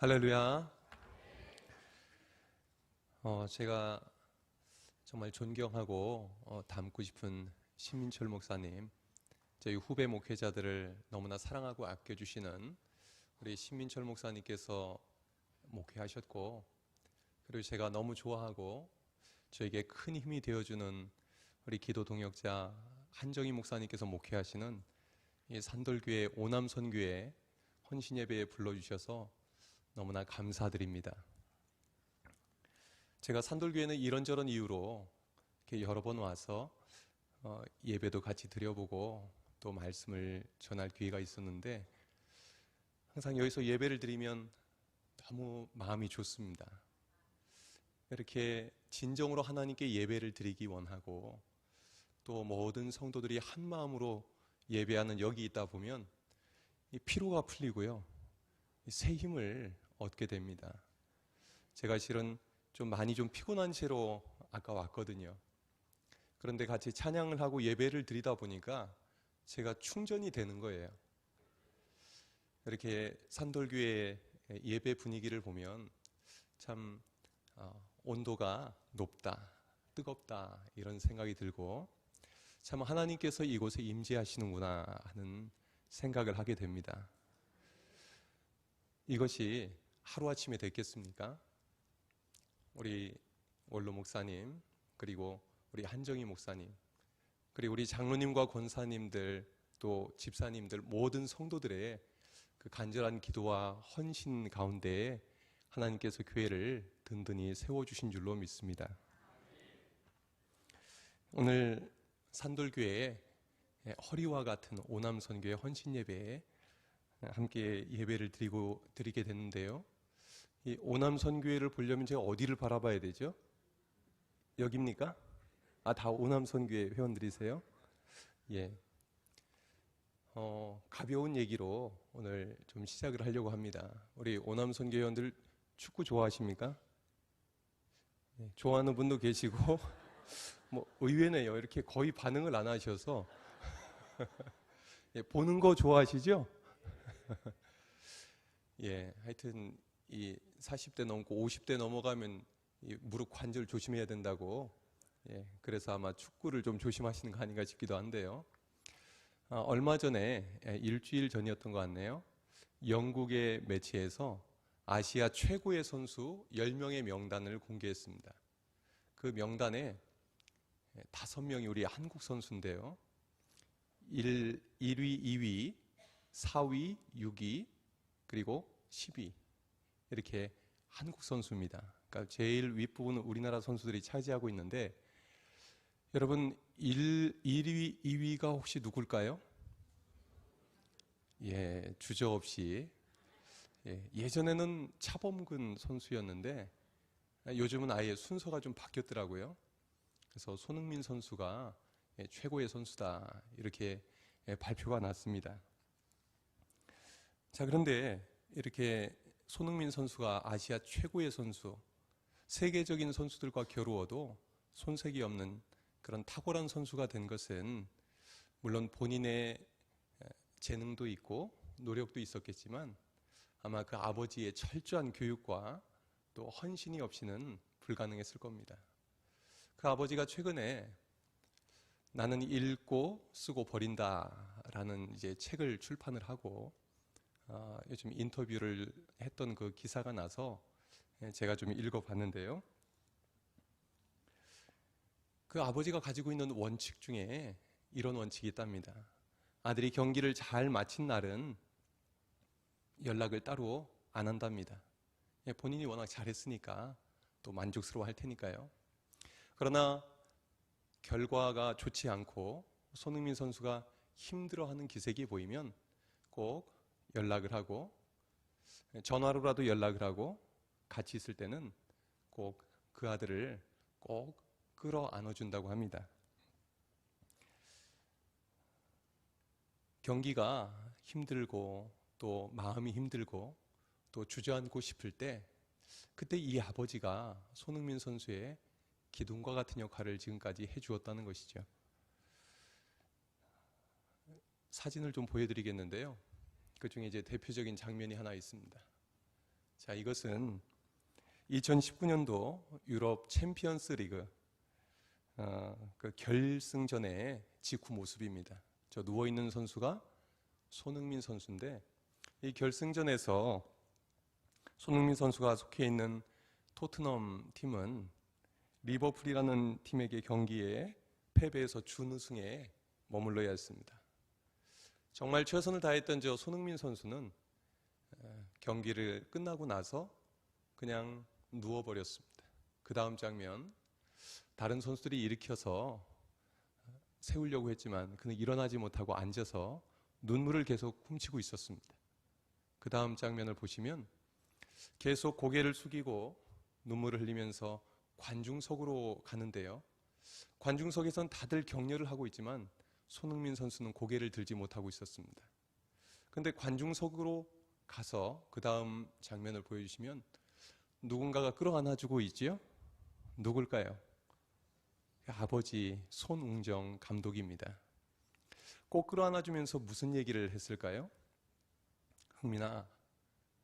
할렐루야. 제가 정말 존경하고 닮고 싶은 신민철 목사님, 저희 후배 목회자들을 너무나 사랑하고 아껴주시는 우리 신민철 목사님께서 목회하셨고, 그리고 제가 너무 좋아하고 저에게 큰 힘이 되어주는 우리 기도 동역자 한정희 목사님께서 목회하시는 이 산돌교회 오남선교회 헌신예배에 불러주셔서 너무나 감사드립니다. 제가 산돌교회는 이런저런 이유로 이렇게 여러 번 와서 예배도 같이 드려보고 또 말씀을 전할 기회가 있었는데, 항상 여기서 예배를 드리면 너무 마음이 좋습니다. 이렇게 진정으로 하나님께 예배를 드리기 원하고, 또 모든 성도들이 한 마음으로 예배하는 여기 있다 보면 이 피로가 풀리고요, 새 힘을 얻게 됩니다. 제가 실은 많이 피곤한 채로 아까 왔거든요. 그런데 같이 찬양을 하고 예배를 드리다 보니까 제가 충전이 되는 거예요. 이렇게 산돌교회 예배 분위기를 보면 참 온도가 높다, 뜨겁다, 이런 생각이 들고, 참 하나님께서 이곳에 임재하시는구나 하는 생각을 하게 됩니다. 이것이 하루아침에 됐겠습니까? 우리 원로 목사님, 그리고 우리 한정희 목사님, 그리고 우리 장로님과 권사님들, 또 집사님들, 모든 성도들의 그 간절한 기도와 헌신 가운데에 하나님께서 교회를 든든히 세워주신 줄로 믿습니다. 오늘 산돌교회의 허리와 같은 오남선교회 헌신예배에 함께 예배를 드리게 됐는데요. 이 오남선교회를 보려면 제가 어디를 바라봐야 되죠? 여기입니까? 다 오남선교회 회원들이세요? 예. 가벼운 얘기로 오늘 좀 시작을 하려고 합니다. 우리 오남선교회 회원들 축구 좋아하십니까? 예, 좋아하는 분도 계시고, 의외네요. 이렇게 거의 반응을 안 하셔서. 예, 보는 거 좋아하시죠? 예, 하여튼 이 40대 넘고 50대 넘어가면 이 무릎 관절 조심해야 된다고, 예, 그래서 아마 축구를 좀 조심하시는 거 아닌가 싶기도 한데요. 얼마 전에, 일주일 전이었던 것 같네요. 영국의 매체에서 아시아 최고의 선수 10명의 명단을 공개했습니다. 그 명단에 5명이 우리 한국 선수인데요. 1위, 2위, 4위, 6위, 그리고 10위, 이렇게 한국 선수입니다. 그러니까 제일 윗부분은 우리나라 선수들이 차지하고 있는데, 여러분 1위, 2위가 혹시 누굴까요? 예, 주저없이 예전에는 차범근 선수였는데 요즘은 아예 순서가 좀 바뀌었더라고요. 그래서 손흥민 선수가 최고의 선수다, 이렇게 발표가 났습니다. 자, 그런데 이렇게 손흥민 선수가 아시아 최고의 선수, 세계적인 선수들과 겨루어도 손색이 없는 그런 탁월한 선수가 된 것은 물론 본인의 재능도 있고 노력도 있었겠지만 아마 그 아버지의 철저한 교육과 또 헌신이 없이는 불가능했을 겁니다. 그 아버지가 최근에 나는 읽고 쓰고 버린다라는 이제 책을 출판을 하고, 요즘 인터뷰를 했던 그 기사가 나서 제가 좀 읽어봤는데요. 그 아버지가 가지고 있는 원칙 중에 이런 원칙이 있답니다. 아들이 경기를 잘 마친 날은 연락을 따로 안 한답니다. 본인이 워낙 잘했으니까 또 만족스러워 할 테니까요. 그러나 결과가 좋지 않고 손흥민 선수가 힘들어하는 기색이 보이면 꼭 연락을 하고, 전화로라도 연락을 하고, 같이 있을 때는 꼭 그 아들을 꼭 끌어안아 준다고 합니다. 경기가 힘들고 또 마음이 힘들고 또 주저앉고 싶을 때, 그때 이 아버지가 손흥민 선수의 기둥과 같은 역할을 지금까지 해주었다는 것이죠. 사진을 좀 보여드리겠는데요. 그 중에 이제 대표적인 장면이 하나 있습니다. 자, 이것은 2019년도 유럽 챔피언스 리그 그 결승전의 직후 모습입니다. 저 누워있는 선수가 손흥민 선수인데, 이 결승전에서 손흥민 선수가 속해 있는 토트넘 팀은 리버풀이라는 팀에게 경기에 패배해서 준우승에 머물러야 했습니다. 정말 최선을 다했던 저 손흥민 선수는 경기를 끝나고 나서 그냥 누워버렸습니다. 그 다음 장면, 다른 선수들이 일으켜서 세우려고 했지만 그는 일어나지 못하고 앉아서 눈물을 계속 훔치고 있었습니다. 그 다음 장면을 보시면 계속 고개를 숙이고 눈물을 흘리면서 관중석으로 가는데요. 관중석에선 다들 격려를 하고 있지만 손흥민 선수는 고개를 들지 못하고 있었습니다. 그런데 관중석으로 가서 그 다음 장면을 보여주시면 누군가가 끌어안아주고 있지요? 누굴까요? 아버지 손웅정 감독입니다. 꼭 끌어안아주면서 무슨 얘기를 했을까요? 흥민아,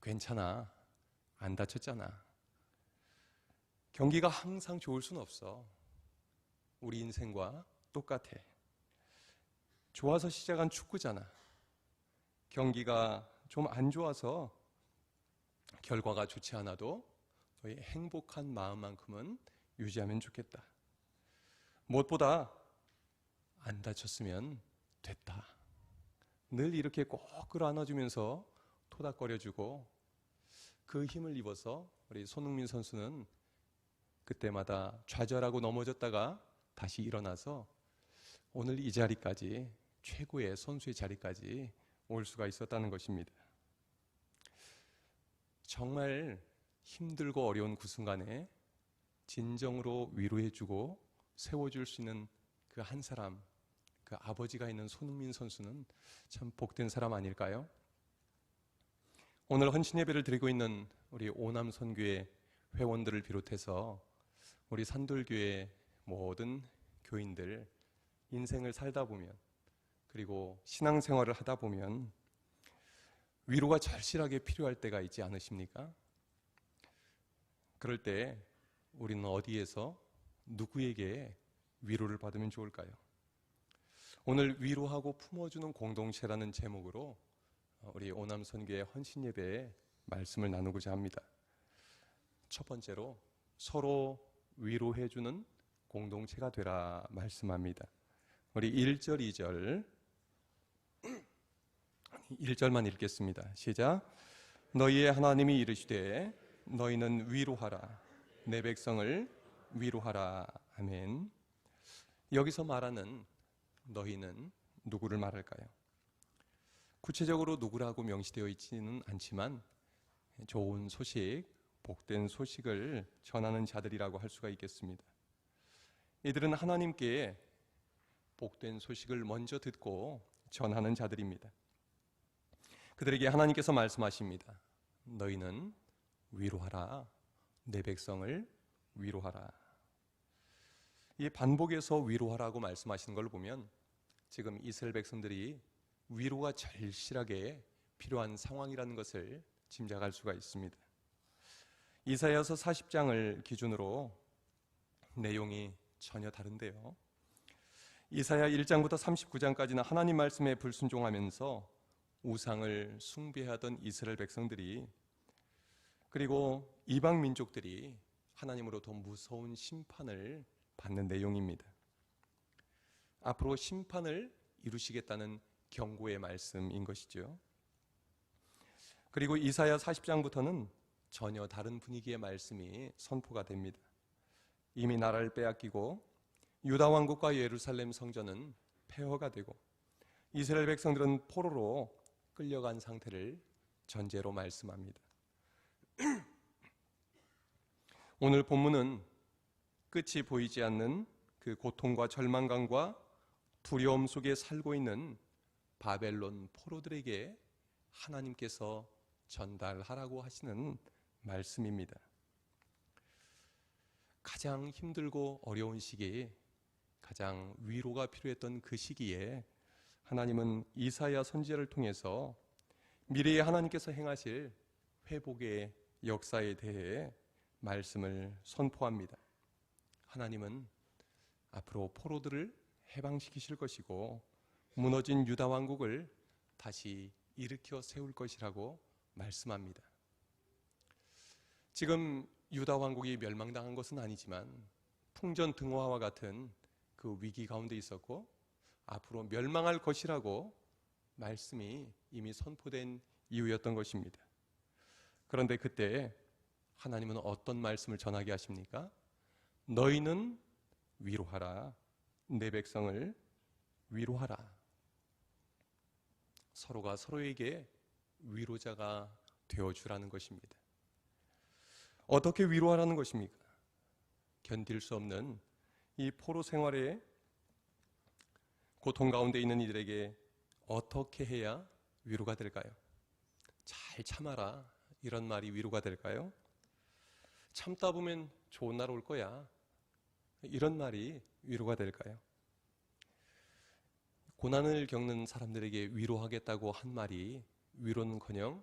괜찮아. 안 다쳤잖아. 경기가 항상 좋을 순 없어. 우리 인생과 똑같아. 좋아서 시작한 축구잖아. 경기가 좀 안 좋아서 결과가 좋지 않아도 너의 행복한 마음만큼은 유지하면 좋겠다. 무엇보다 안 다쳤으면 됐다. 늘 이렇게 꼭 끌어안아주면서 토닥거려주고 그 힘을 입어서 우리 손흥민 선수는 그때마다 좌절하고 넘어졌다가 다시 일어나서 오늘 이 자리까지, 최고의 선수의 자리까지 올 수가 있었다는 것입니다. 정말 힘들고 어려운 그 순간에 진정으로 위로해주고 세워줄 수 있는 그 한 사람, 그 아버지가 있는 손흥민 선수는 참 복된 사람 아닐까요? 오늘 헌신 예배를 드리고 있는 우리 오남 선교회 회원들을 비롯해서 우리 산돌교회 모든 교인들, 인생을 살다 보면, 그리고 신앙생활을 하다 보면 위로가 절실하게 필요할 때가 있지 않으십니까? 그럴 때 우리는 어디에서 누구에게 위로를 받으면 좋을까요? 오늘 위로하고 품어주는 공동체라는 제목으로 우리 오남 선교회 헌신 예배에 말씀을 나누고자 합니다. 첫 번째로 서로 위로해주는 공동체가 되라 말씀합니다. 우리 1절, 2절 1절만 읽겠습니다. 시작. 너희의 하나님이 이르시되 너희는 위로하라. 내 백성을 위로하라. 아멘. 여기서 말하는 너희는 누구를 말할까요? 구체적으로 누구라고 명시되어 있지는 않지만 좋은 소식, 복된 소식을 전하는 자들이라고 할 수가 있겠습니다. 이들은 하나님께 복된 소식을 먼저 듣고 전하는 자들입니다. 그들에게 하나님께서 말씀하십니다. 너희는 위로하라. 내 백성을 위로하라. 이 반복해서 위로하라고 말씀하시는 걸 보면 지금 이스라엘 백성들이 위로가 절실하게 필요한 상황이라는 것을 짐작할 수가 있습니다. 이사야서 40장을 기준으로 내용이 전혀 다른데요. 이사야 1장부터 39장까지는 하나님 말씀에 불순종하면서 우상을 숭배하던 이스라엘 백성들이, 그리고 이방 민족들이 하나님으로 더 무서운 심판을 받는 내용입니다. 앞으로 심판을 이루시겠다는 경고의 말씀인 것이죠. 그리고 이사야 40장부터는 전혀 다른 분위기의 말씀이 선포가 됩니다. 이미 나라를 빼앗기고 유다 왕국과 예루살렘 성전은 폐허가 되고 이스라엘 백성들은 포로로 끌려간 상태를 전제로 말씀합니다. 오늘 본문은 끝이 보이지 않는 그 고통과 절망감과 두려움 속에 살고 있는 바벨론 포로들에게 하나님께서 전달하라고 하시는 말씀입니다. 가장 힘들고 어려운 시기에 가장 위로가 필요했던 그 시기에 하나님은 이사야 선지자를 통해서 미래에 하나님께서 행하실 회복의 역사에 대해 말씀을 선포합니다. 하나님은 앞으로 포로들을 해방시키실 것이고 무너진 유다 왕국을 다시 일으켜 세울 것이라고 말씀합니다. 지금 유다 왕국이 멸망당한 것은 아니지만 풍전등화와 같은 그 위기 가운데 있었고 앞으로 멸망할 것이라고 말씀이 이미 선포된 이유였던 것입니다. 그런데 그때 하나님은 어떤 말씀을 전하게 하십니까? 너희는 위로하라. 내 백성을 위로하라. 서로가 서로에게 위로자가 되어주라는 것입니다. 어떻게 위로하라는 것입니까? 견딜 수 없는 이 포로 생활의 고통 가운데 있는 이들에게 어떻게 해야 위로가 될까요? 잘 참아라. 이런 말이 위로가 될까요? 참다 보면 좋은 날 올 거야. 이런 말이 위로가 될까요? 고난을 겪는 사람들에게 위로하겠다고 한 말이 위로는커녕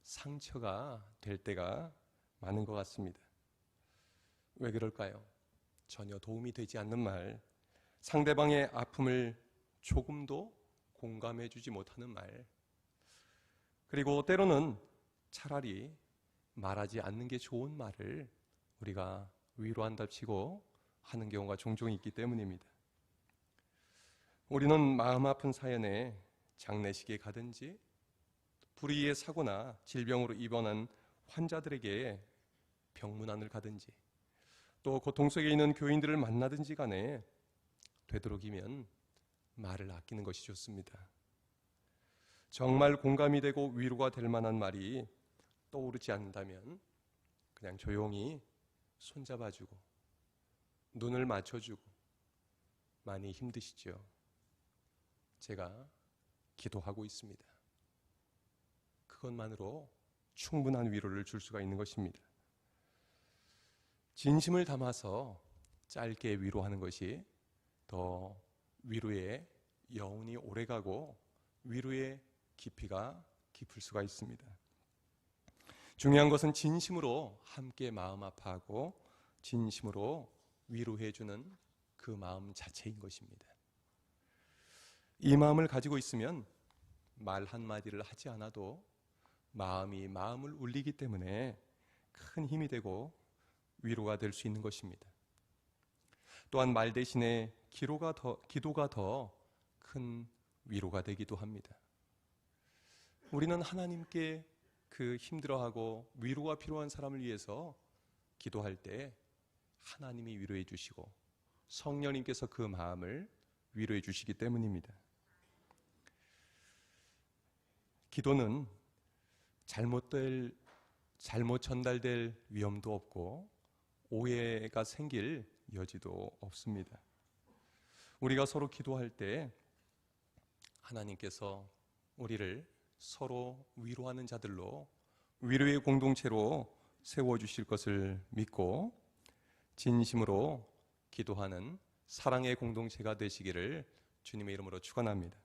상처가 될 때가 많은 것 같습니다. 왜 그럴까요? 전혀 도움이 되지 않는 말, 상대방의 아픔을 조금도 공감해 주지 못하는 말, 그리고 때로는 차라리 말하지 않는 게 좋은 말을 우리가 위로한답시고 하는 경우가 종종 있기 때문입니다. 우리는 마음 아픈 사연에 장례식에 가든지 불의의 사고나 질병으로 입원한 환자들에게 병문안을 가든지 또 고통 속에 있는 교인들을 만나든지 간에 되도록이면 말을 아끼는 것이 좋습니다. 정말 공감이 되고 위로가 될 만한 말이 떠오르지 않는다면 그냥 조용히 손잡아주고 눈을 맞춰주고 많이 힘드시죠? 제가 기도하고 있습니다. 그것만으로 충분한 위로를 줄 수가 있는 것입니다. 진심을 담아서 짧게 위로하는 것이 더 위로의 여운이 오래가고 위로의 깊이가 깊을 수가 있습니다. 중요한 것은 진심으로 함께 마음 아파하고 진심으로 위로해주는 그 마음 자체인 것입니다. 이 마음을 가지고 있으면 말 한마디를 하지 않아도 마음이 마음을 울리기 때문에 큰 힘이 되고 위로가 될 수 있는 것입니다. 또한 말 대신에 기도가 더 큰 위로가 되기도 합니다. 우리는 하나님께 그 힘들어하고 위로가 필요한 사람을 위해서 기도할 때 하나님이 위로해 주시고 성령님께서 그 마음을 위로해 주시기 때문입니다. 기도는 잘못 전달될 위험도 없고 오해가 생길 여지도 없습니다. 우리가 서로 기도할 때 하나님께서 우리를 서로 위로하는 자들로 위로의 공동체로 세워주실 것을 믿고 진심으로 기도하는 사랑의 공동체가 되시기를 주님의 이름으로 축원합니다.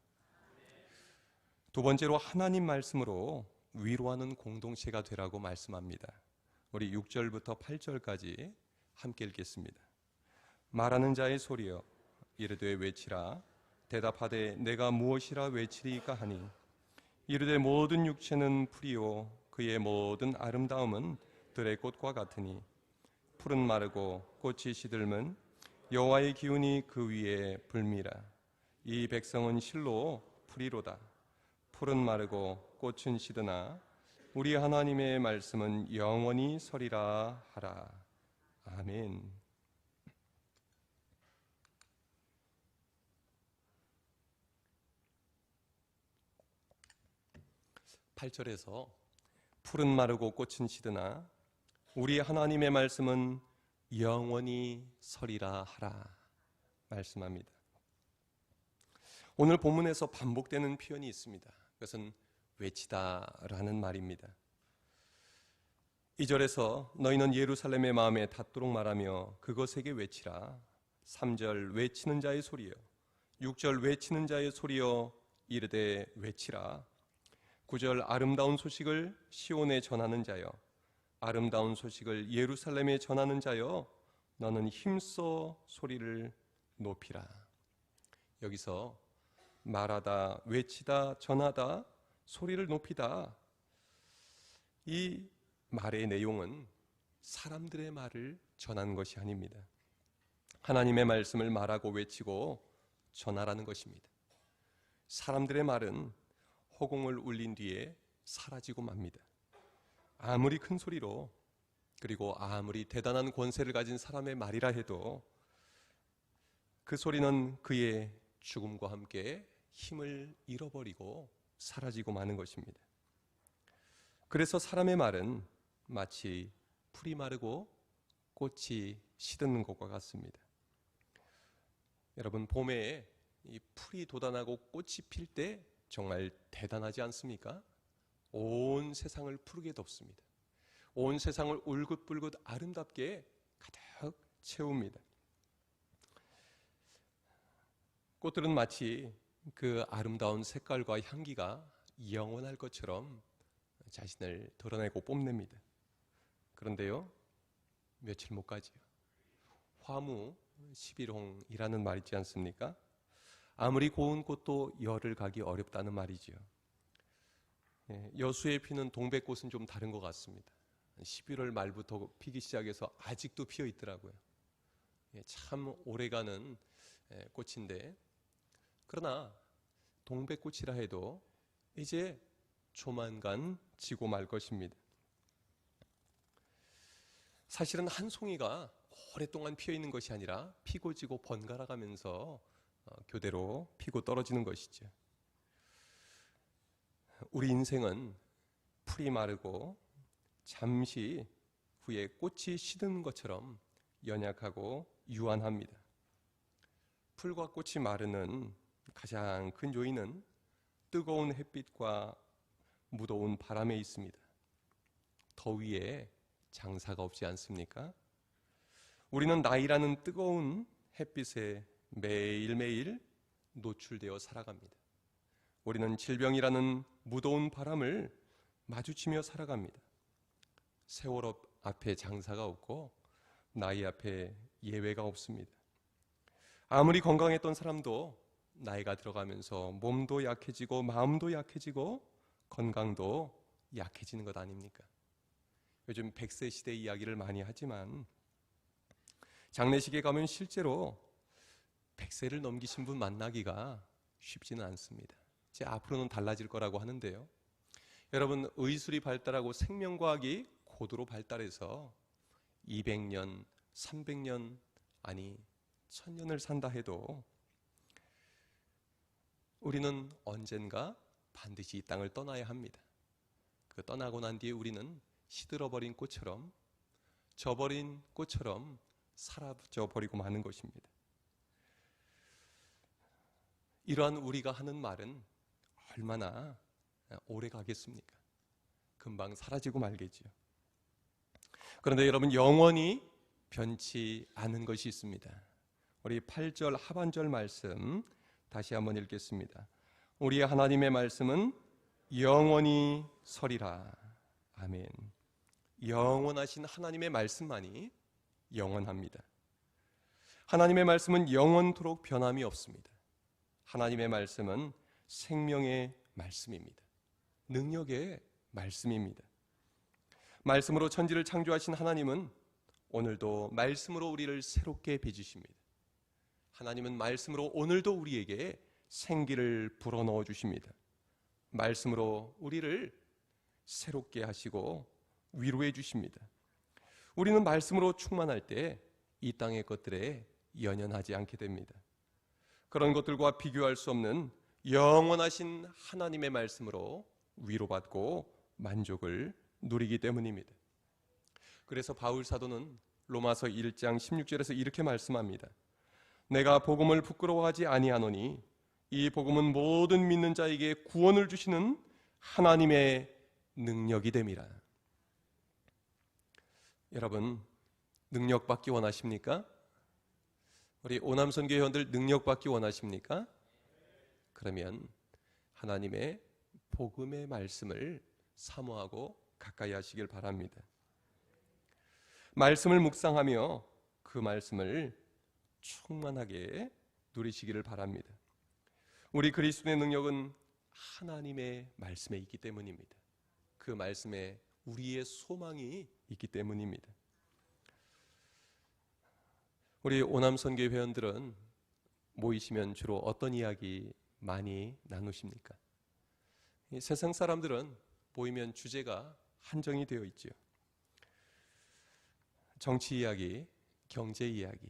두 번째로 하나님 말씀으로 위로하는 공동체가 되라고 말씀합니다. 우리 6절부터 8절까지 함께 읽겠습니다. 말하는 자의 소리여 이르되 외치라. 대답하되 내가 무엇이라 외치리까 하니 이르되 모든 육체는 풀이요 그의 모든 아름다움은 들의 꽃과 같으니 풀은 마르고 꽃이 시들면 여호와의 기운이 그 위에 불미라. 이 백성은 실로 풀이로다. 풀은 마르고 꽃은 시드나 우리 하나님의 말씀은 영원히 서리라 하라. 아멘. 8절에서 풀은 마르고 꽃은 시드나 우리 하나님의 말씀은 영원히 서리라 하라 말씀합니다. 오늘 본문에서 반복되는 표현이 있습니다. 그것은 외치다라는 말입니다. 2절에서 너희는 예루살렘의 마음에 닿도록 말하며 그것에게 외치라. 3절 외치는 자의 소리여. 6절 외치는 자의 소리여 이르되 외치라. 9절 아름다운 소식을 시온에 전하는 자여 아름다운 소식을 예루살렘에 전하는 자여, 너는 힘써 소리를 높이라. 여기서 말하다, 외치다, 전하다, 소리를 높이다, 이 말의 내용은 사람들의 말을 전하는 것이 아닙니다. 하나님의 말씀을 말하고 외치고 전하라는 것입니다. 사람들의 말은 호공을 울린 뒤에 사라지고 맙니다. 아무리 큰 소리로, 그리고 아무리 대단한 권세를 가진 사람의 말이라 해도 그 소리는 그의 죽음과 함께 힘을 잃어버리고 사라지고 마는 것입니다. 그래서 사람의 말은 마치 풀이 마르고 꽃이 시드는 것과 같습니다. 여러분, 봄에 이 풀이 돋아나고 꽃이 필 때 정말 대단하지 않습니까? 온 세상을 푸르게 덮습니다. 온 세상을 울긋불긋 아름답게 가득 채웁니다. 꽃들은 마치 그 아름다운 색깔과 향기가 영원할 것처럼 자신을 드러내고 뽐냅니다. 그런데요, 며칠 못 가지요. 화무 11홍이라는 말 있지 않습니까? 아무리 고운 꽃도 열을 가기 어렵다는 말이죠. 여수에 피는 동백꽃은 좀 다른 것 같습니다. 11월 말부터 피기 시작해서 아직도 피어 있더라고요. 참 오래가는 꽃인데, 그러나 동백꽃이라 해도 이제 조만간 지고 말 것입니다. 사실은 한 송이가 오랫동안 피어 있는 것이 아니라 피고 지고 번갈아 가면서 교대로 피고 떨어지는 것이죠. 우리 인생은 풀이 마르고 잠시 후에 꽃이 시드는 것처럼 연약하고 유한합니다. 풀과 꽃이 마르는 가장 큰 요인은 뜨거운 햇빛과 무더운 바람에 있습니다. 더위에 장사가 없지 않습니까? 우리는 나이라는 뜨거운 햇빛에 매일매일 노출되어 살아갑니다. 우리는 질병이라는 무더운 바람을 마주치며 살아갑니다. 세월 앞에 장사가 없고 나이 앞에 예외가 없습니다. 아무리 건강했던 사람도 나이가 들어가면서 몸도 약해지고 마음도 약해지고 건강도 약해지는 것 아닙니까? 요즘 100세 시대 이야기를 많이 하지만 장례식에 가면 실제로 100세를 넘기신 분 만나기가 쉽지는 않습니다. 이제 앞으로는 달라질 거라고 하는데요. 여러분, 의술이 발달하고 생명과학이 고도로 발달해서 200년, 300년, 아니 1000년을 산다 해도 우리는 언젠가 반드시 이 땅을 떠나야 합니다. 그 떠나고 난 뒤에 우리는 시들어버린 꽃처럼, 져버린 꽃처럼 사라져 버리고 마는 것입니다. 이러한 우리가 하는 말은 얼마나 오래 가겠습니까? 금방 사라지고 말겠지요. 그런데 여러분, 영원히 변치 않은 것이 있습니다. 우리 8절 하반절 말씀 다시 한번 읽겠습니다. 우리 하나님의 말씀은 영원히 서리라. 아멘. 영원하신 하나님의 말씀만이 영원합니다. 하나님의 말씀은 영원토록 변함이 없습니다. 하나님의 말씀은 생명의 말씀입니다. 능력의 말씀입니다. 말씀으로 천지를 창조하신 하나님은 오늘도 말씀으로 우리를 새롭게 빚으십니다. 하나님은 말씀으로 오늘도 우리에게 생기를 불어넣어 주십니다. 말씀으로 우리를 새롭게 하시고 위로해 주십니다. 우리는 말씀으로 충만할 때 이 땅의 것들에 연연하지 않게 됩니다. 그런 것들과 비교할 수 없는 영원하신 하나님의 말씀으로 위로받고 만족을 누리기 때문입니다. 그래서 바울 사도는 로마서 1장 16절에서 이렇게 말씀합니다. 내가 복음을 부끄러워하지 아니하노니 이 복음은 모든 믿는 자에게 구원을 주시는 하나님의 능력이 됨이라. 여러분, 능력 받기 원하십니까? 우리 오남선교 회원들 능력 받기 원하십니까? 그러면 하나님의 복음의 말씀을 사모하고 가까이 하시길 바랍니다. 말씀을 묵상하며 그 말씀을 충만하게 누리시기를 바랍니다. 우리 그리스도의 능력은 하나님의 말씀에 있기 때문입니다. 그 말씀에 우리의 소망이 있기 때문입니다. 우리 오남선교회 회원들은 모이시면 주로 어떤 이야기 많이 나누십니까? 세상 사람들은 모이면 주제가 한정이 되어 있지요. 정치 이야기, 경제 이야기,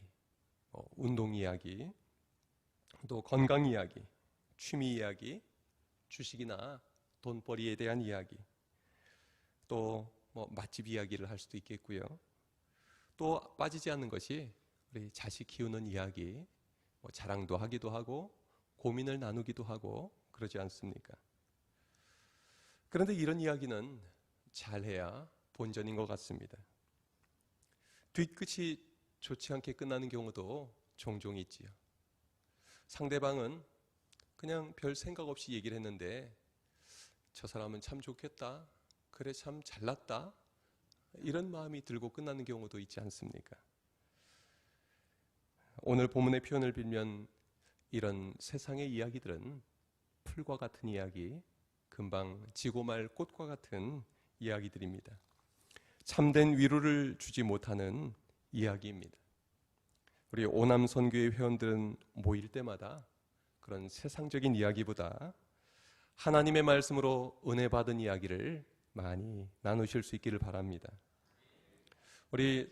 운동 이야기, 또 건강 이야기, 취미 이야기, 주식이나 돈벌이에 대한 이야기, 또 맛집 이야기를 할 수도 있겠고요. 또 빠지지 않는 것이 우리 자식 키우는 이야기, 자랑도 하기도 하고 고민을 나누기도 하고 그러지 않습니까? 그런데 이런 이야기는 잘해야 본전인 것 같습니다. 뒤끝이 좋지 않게 끝나는 경우도 종종 있지요. 상대방은 그냥 별 생각 없이 얘기를 했는데 저 사람은 참 좋겠다, 그래 참 잘났다, 이런 마음이 들고 끝나는 경우도 있지 않습니까? 오늘 본문의 표현을 빌면 이런 세상의 이야기들은 풀과 같은 이야기, 금방 지고 말 꽃과 같은 이야기들입니다. 참된 위로를 주지 못하는 이야기입니다. 우리 오남선교회 회원들은 모일 때마다 그런 세상적인 이야기보다 하나님의 말씀으로 은혜 받은 이야기를 많이 나누실 수 있기를 바랍니다. 우리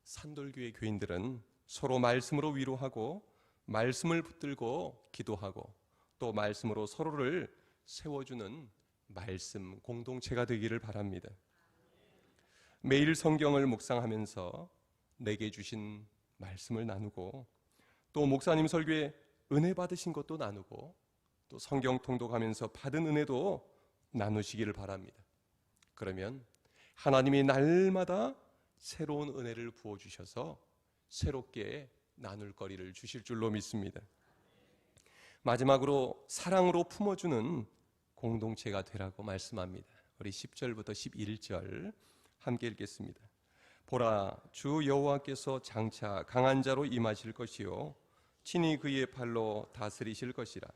산돌교회 교인들은 서로 말씀으로 위로하고 말씀을 붙들고 기도하고 또 말씀으로 서로를 세워주는 말씀 공동체가 되기를 바랍니다. 매일 성경을 묵상하면서 내게 주신 말씀을 나누고 또 목사님 설교에 은혜 받으신 것도 나누고 또 성경 통독하면서 받은 은혜도 나누시기를 바랍니다. 그러면 하나님이 날마다 새로운 은혜를 부어주셔서 새롭게 나눌 거리를 주실 줄로 믿습니다. 마지막으로 사랑으로 품어주는 공동체가 되라고 말씀합니다. 우리 10절부터 11절 함께 읽겠습니다. 보라, 주 여호와께서 장차 강한 자로 임하실 것이요 친히 그의 팔로 다스리실 것이라.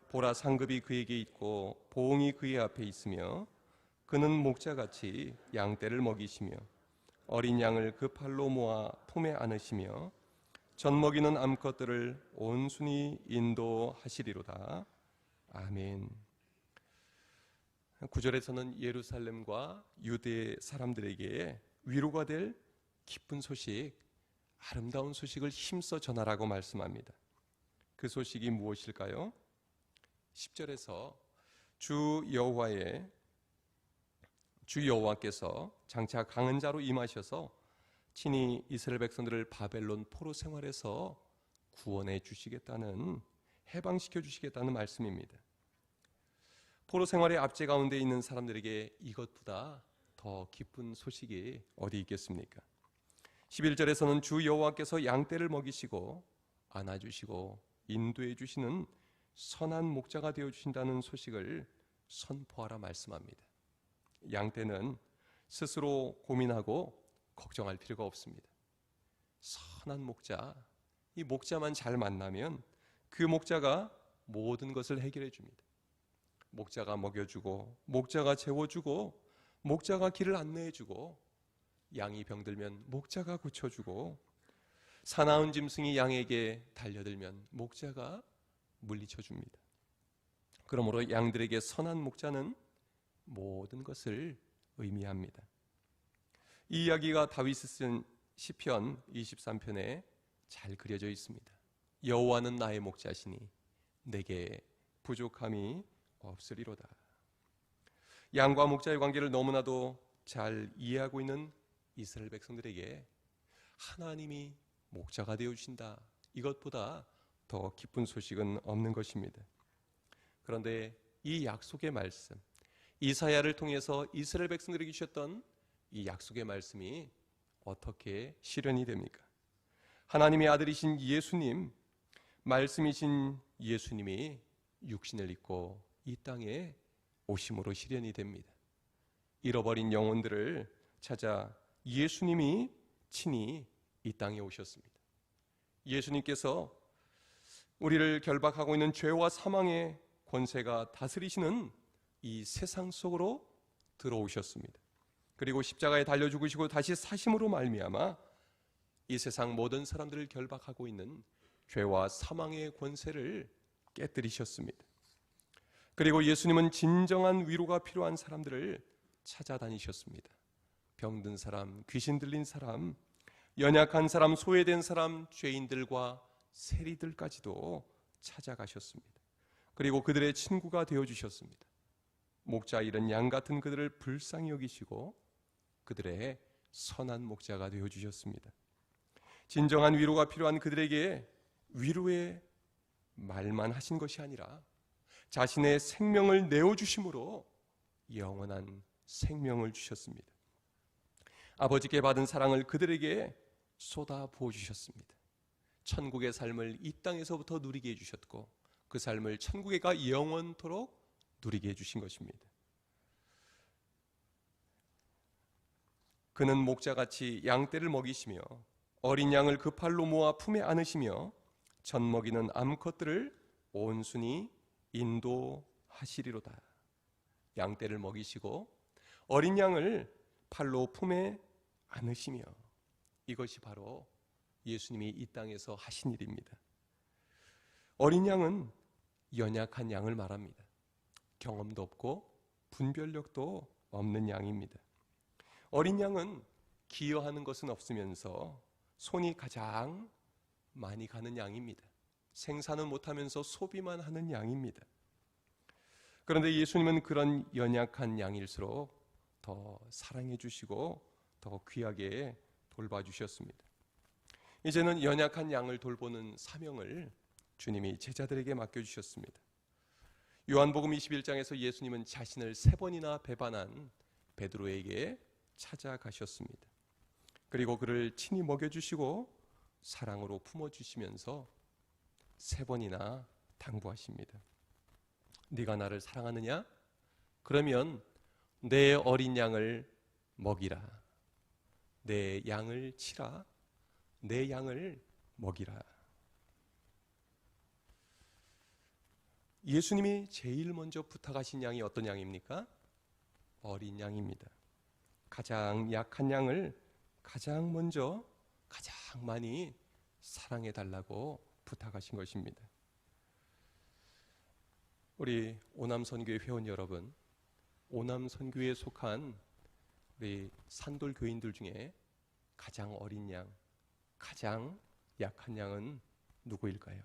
보라, 상급이 그에게 있고 보응이 그의 앞에 있으며 그는 목자같이 양떼를 먹이시며 어린 양을 그 팔로 모아 품에 안으시며 젖먹이는 암컷들을 온순히 인도하시리로다. 아멘. 9절에서는 예루살렘과 유대 사람들에게 위로가 될 기쁜 소식, 아름다운 소식을 힘써 전하라고 말씀합니다. 그 소식이 무엇일까요? 10절에서 주 여호와께서 장차 강한 자로 임하셔서 친히 이스라엘 백성들을 바벨론 포로 생활에서 구원해 주시겠다는, 해방시켜 주시겠다는 말씀입니다. 포로 생활의 압제 가운데 있는 사람들에게 이것보다 더 기쁜 소식이 어디 있겠습니까? 11절에서는 주 여호와께서 양떼를 먹이시고 안아주시고 인도해 주시는 선한 목자가 되어주신다는 소식을 선포하라 말씀합니다. 양떼는 스스로 고민하고 걱정할 필요가 없습니다. 선한 목자, 이 목자만 잘 만나면 그 목자가 모든 것을 해결해 줍니다. 목자가 먹여주고 목자가 재워주고 목자가 길을 안내해주고 양이 병들면 목자가 고쳐주고 사나운 짐승이 양에게 달려들면 목자가 물리쳐줍니다. 그러므로 양들에게 선한 목자는 모든 것을 의미합니다. 이 이야기가 다윗이 쓴 시편 23편에 잘 그려져 있습니다. 여호와는 나의 목자시니 내게 부족함이 없으리로다. 양과 목자의 관계를 너무나도 잘 이해하고 있는 이스라엘 백성들에게 하나님이 목자가 되어주신다, 이것보다 더 기쁜 소식은 없는 것입니다. 그런데 이 약속의 말씀, 이사야를 통해서 이스라엘 백성들에게 주셨던 이 약속의 말씀이 어떻게 실현이 됩니까? 하나님의 아들이신 예수님, 말씀이신 예수님이 육신을 입고 이 땅에 오심으로 실현이 됩니다. 잃어버린 영혼들을 찾아 예수님이 친히 이 땅에 오셨습니다. 예수님께서 우리를 결박하고 있는 죄와 사망의 권세가 다스리시는 이 세상 속으로 들어오셨습니다. 그리고 십자가에 달려 죽으시고 다시 사심으로 말미암아 이 세상 모든 사람들을 결박하고 있는 죄와 사망의 권세를 깨뜨리셨습니다. 그리고 예수님은 진정한 위로가 필요한 사람들을 찾아다니셨습니다. 병든 사람, 귀신 들린 사람, 연약한 사람, 소외된 사람, 죄인들과 세리들까지도 찾아가셨습니다. 그리고 그들의 친구가 되어주셨습니다. 목자 잃은 양 같은 그들을 불쌍히 여기시고 그들의 선한 목자가 되어주셨습니다. 진정한 위로가 필요한 그들에게 위로의 말만 하신 것이 아니라 자신의 생명을 내어주심으로 영원한 생명을 주셨습니다. 아버지께 받은 사랑을 그들에게 쏟아 부어주셨습니다. 천국의 삶을 이 땅에서부터 누리게 해주셨고 그 삶을 천국에 가 영원토록 누리게 해주신 것입니다. 그는 목자같이 양떼를 먹이시며 어린 양을 그 팔로 모아 품에 안으시며 젖 먹이는 암컷들을 온순히 인도하시리로다. 양떼를 먹이시고 어린 양을 팔로 품에 안으시며, 이것이 바로 예수님이 이 땅에서 하신 일입니다. 어린 양은 연약한 양을 말합니다. 경험도 없고 분별력도 없는 양입니다. 어린 양은 기여하는 것은 없으면서 손이 가장 많이 가는 양입니다. 생산은 못하면서 소비만 하는 양입니다. 그런데 예수님은 그런 연약한 양일수록 더 사랑해 주시고 더 귀하게 돌봐주셨습니다. 이제는 연약한 양을 돌보는 사명을 주님이 제자들에게 맡겨주셨습니다. 요한복음 21장에서 예수님은 자신을 3번이나 배반한 베드로에게 찾아가셨습니다. 그리고 그를 친히 먹여주시고 사랑으로 품어주시면서 3번이나 당부하십니다. 네가 나를 사랑하느냐? 그러면 내 어린 양을 먹이라. 내 양을 치라. 내 양을 먹이라. 예수님이 제일 먼저 부탁하신 양이 어떤 양입니까? 어린 양입니다. 가장 약한 양을 가장 먼저 가장 많이 사랑해 달라고 부탁하신 것입니다. 우리 오남선교회 회원 여러분, 오남선교회에 속한 우리 산돌 교인들 중에 가장 어린 양, 가장 약한 양은 누구일까요?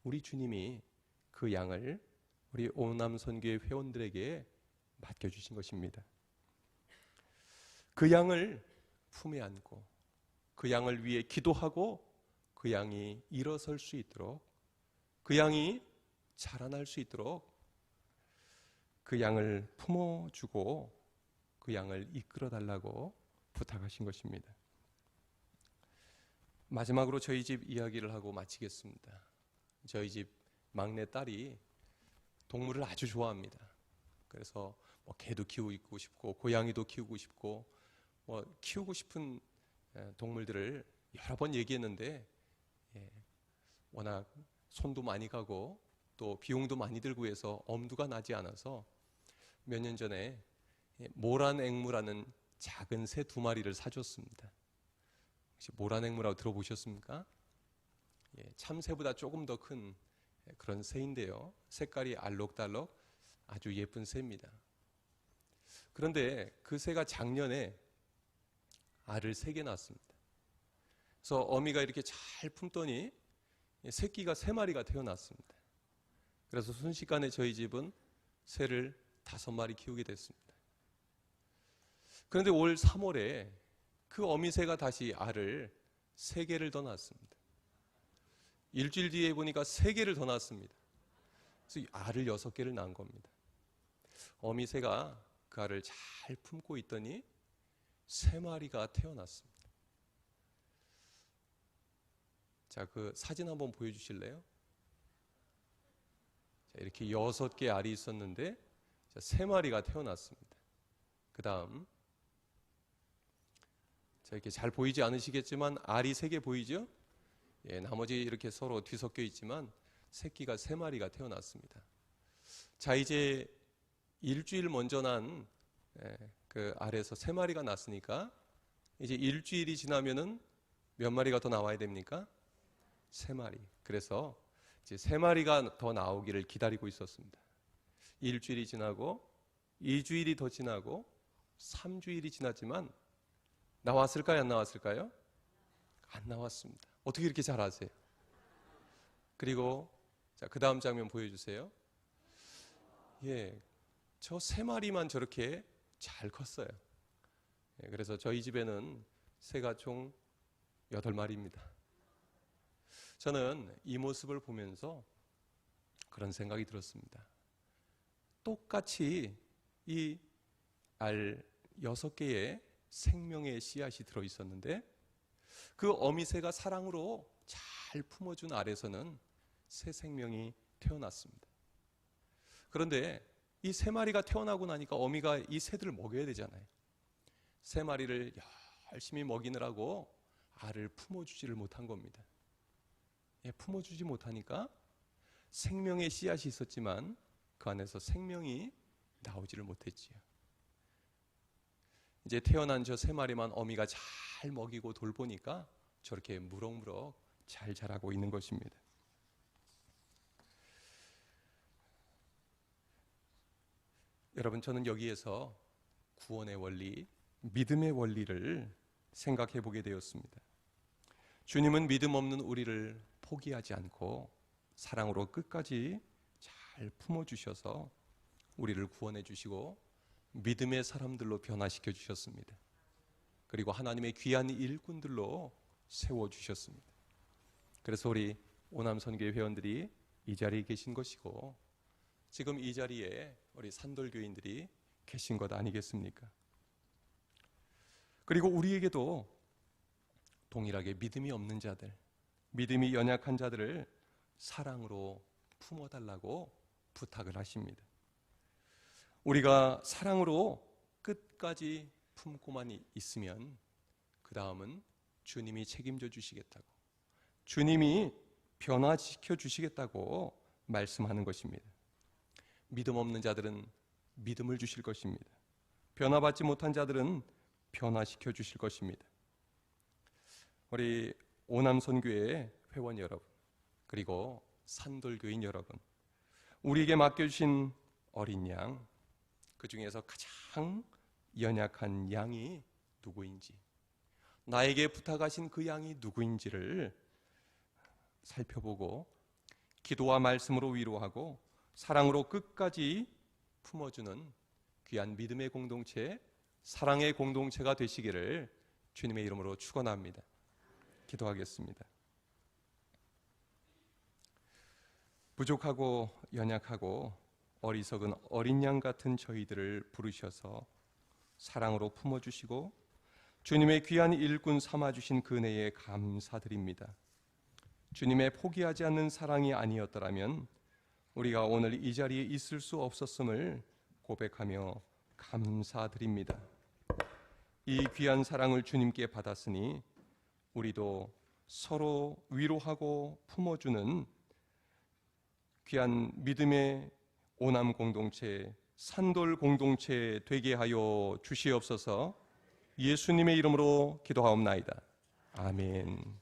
우리 주님이 그 양을 우리 오남선교회 회원들에게 맡겨주신 것입니다. 그 양을 품에 안고 그 양을 위해 기도하고 그 양이 일어설 수 있도록, 그 양이 자라날 수 있도록 그 양을 품어주고 그 양을 이끌어 달라고 부탁하신 것입니다. 마지막으로 저희 집 이야기를 하고 마치겠습니다. 저희 집 막내 딸이 동물을 아주 좋아합니다. 그래서 개도 키우고 싶고 고양이도 키우고 싶고 키우고 싶은 동물들을 여러 번 얘기했는데 워낙 손도 많이 가고 또 비용도 많이 들고 해서 엄두가 나지 않아서 몇 년 전에 모란앵무라는 작은 새 2마리를 사줬습니다. 혹시 모란앵무라고 들어보셨습니까? 참새보다 조금 더 큰 그런 새인데요. 색깔이 알록달록 아주 예쁜 새입니다. 그런데 그 새가 작년에 알을 3개 낳았습니다. 그래서 어미가 이렇게 잘 품더니 새끼가 3마리가 태어났습니다. 그래서 순식간에 저희 집은 새를 5마리 키우게 됐습니다. 그런데 올 3월에 그 어미새가 다시 알을 3개를 더 낳았습니다. 일주일 뒤에 보니까 3개를 더 낳았습니다. 그래서 알을 6개를 낳은 겁니다. 어미새가 그 알을 잘 품고 있더니 3마리가 태어났습니다. 자, 그 사진 한번 보여주실래요? 자, 이렇게 6개 알이 있었는데 3마리가 태어났습니다. 그 다음, 자, 이렇게 잘 보이지 않으시겠지만 알이 3개 보이죠? 예, 나머지 이렇게 서로 뒤섞여 있지만 새끼가 3마리가 태어났습니다. 자, 이제 일주일 먼저 난 그 알에서 3마리가 났으니까 이제 일주일이 지나면은 몇 마리가 더 나와야 됩니까? 3마리. 그래서 이제 3마리가 더 나오기를 기다리고 있었습니다. 일주일이 지나고 2주일이 더 지나고 3주일이 지났지만 나왔을까요? 안 나왔을까요? 안 나왔습니다. 어떻게 이렇게 잘 아세요? 그리고 자, 그 다음 장면 보여주세요. 예, 저 3마리만 저렇게 잘 컸어요. 예, 그래서 저희 집에는 새가 총 8마리입니다. 저는 이 모습을 보면서 그런 생각이 들었습니다. 똑같이 이 알 6개의 생명의 씨앗이 들어있었는데 그 어미새가 사랑으로 잘 품어준 알에서는 새 생명이 태어났습니다. 그런데 이 3마리가 태어나고 나니까 어미가 이 새들을 먹여야 되잖아요. 3마리를 열심히 먹이느라고 알을 품어주지를 못한 겁니다. 예, 품어주지 못하니까 생명의 씨앗이 있었지만 그 안에서 생명이 나오지를 못했지요. 이제 태어난 저 3마리만 어미가 잘 먹이고 돌보니까 저렇게 무럭무럭 잘 자라고 있는 것입니다. 여러분, 저는 여기에서 구원의 원리, 믿음의 원리를 생각해 보게 되었습니다. 주님은 믿음 없는 우리를 포기하지 않고 사랑으로 끝까지 잘 품어주셔서 우리를 구원해 주시고 믿음의 사람들로 변화시켜 주셨습니다. 그리고 하나님의 귀한 일꾼들로 세워주셨습니다. 그래서 우리 오남선교회 회원들이 이 자리에 계신 것이고 지금 이 자리에 우리 산돌교인들이 계신 것 아니겠습니까? 그리고 우리에게도 동일하게 믿음이 없는 자들, 믿음이 연약한 자들을 사랑으로 품어달라고 부탁을 하십니다. 우리가 사랑으로 끝까지 품고만 있으면 그 다음은 주님이 책임져 주시겠다고, 주님이 변화시켜 주시겠다고 말씀하는 것입니다. 믿음 없는 자들은 믿음을 주실 것입니다. 변화받지 못한 자들은 변화시켜 주실 것입니다. 우리 오남선교회 회원 여러분, 그리고 산돌교인 여러분, 우리에게 맡겨주신 어린 양, 그 중에서 가장 연약한 양이 누구인지, 나에게 부탁하신 그 양이 누구인지를 살펴보고 기도와 말씀으로 위로하고 사랑으로 끝까지 품어주는 귀한 믿음의 공동체, 사랑의 공동체가 되시기를 주님의 이름으로 축원합니다. 기도하겠습니다. 부족하고 연약하고 어리석은 어린 양 같은 저희들을 부르셔서 사랑으로 품어주시고 주님의 귀한 일꾼 삼아주신 그 은혜에 감사드립니다. 주님의 포기하지 않는 사랑이 아니었더라면 우리가 오늘 이 자리에 있을 수 없었음을 고백하며 감사드립니다. 이 귀한 사랑을 주님께 받았으니 우리도 서로 위로하고 품어주는 귀한 믿음의 오남 공동체, 산돌 공동체 되게 하여 주시옵소서. 예수님의 이름으로 기도하옵나이다. 아멘.